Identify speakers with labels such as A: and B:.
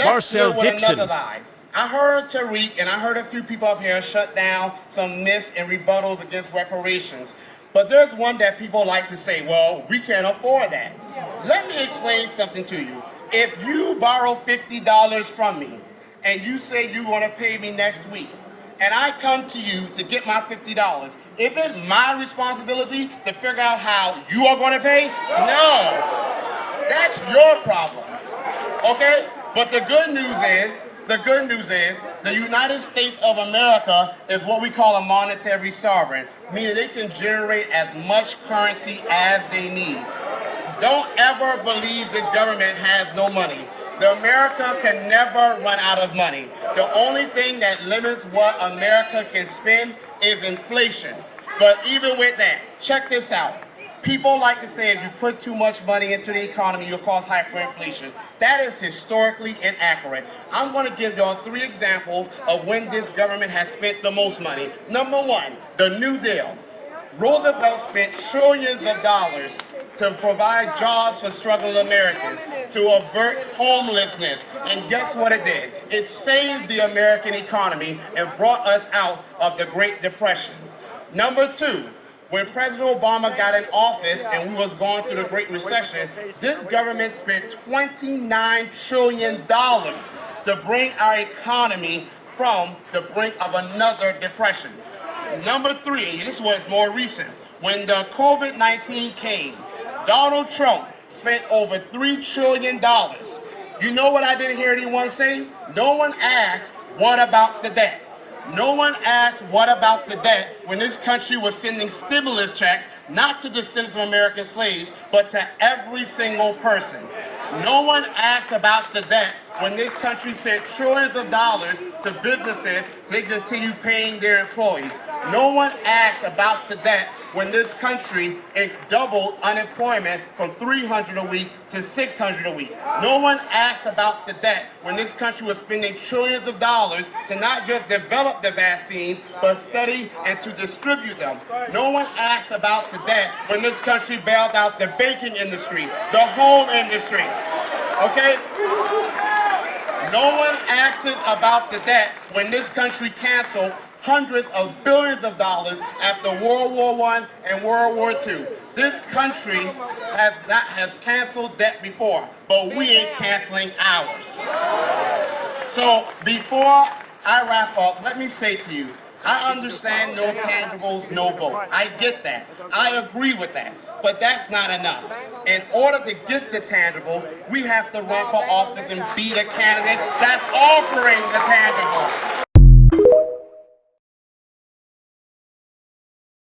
A: Marcel Dixon.
B: Another lie. I heard Tariq and I heard a few people up here shut down some myths and rebuttals against reparations. But there's one that people like to say, well, we can't afford that. Let me explain something to you. If you borrow $50 from me and you say you want to pay me next week, and I come to you to get my $50, is it my responsibility to figure out how you are going to pay? No. That's your problem. Okay? But the good news is, the United States of America is what we call a monetary sovereign, meaning they can generate as much currency as they need. Don't ever believe this government has no money. The America can never run out of money. The only thing that limits what America can spend is inflation. But even with that, check this out. People like to say if you put too much money into the economy, you'll cause hyperinflation. That is historically inaccurate. I'm going to give y'all 3 examples of when this government has spent the most money. Number 1, the New Deal. Roosevelt spent trillions of dollars to provide jobs for struggling Americans, to avert homelessness. And guess what it did? It saved the American economy and brought us out of the Great Depression. Number 2, when President Obama got in office and we was going through the Great Recession, this government spent $29 trillion to bring our economy from the brink of another depression. Number 3, this was more recent, when the COVID-19 came, Donald Trump spent over $3 trillion. You know what I didn't hear anyone say? No one asked, what about the debt? No one asked what about the debt when this country was sending stimulus checks, not to descendants of American slaves, but to every single person. No one asked about the debt when this country sent trillions of dollars to businesses so they continue paying their employees. No one asked about the debt when this country doubled unemployment from 300 a week to 600 a week. No one asks about the debt when this country was spending trillions of dollars to not just develop the vaccines, but study and to distribute them. No one asks about the debt when this country bailed out the banking industry, the home industry, okay? No one asks about the debt when this country canceled hundreds of billions of dollars after World War I and World War II. This country has canceled debt before, but we ain't canceling ours. So before I wrap up, let me say to you, I understand no tangibles, no vote. I get that. I agree with that. But that's not enough. In order to get the tangibles, we have to run for office and be the candidates that's offering the tangibles.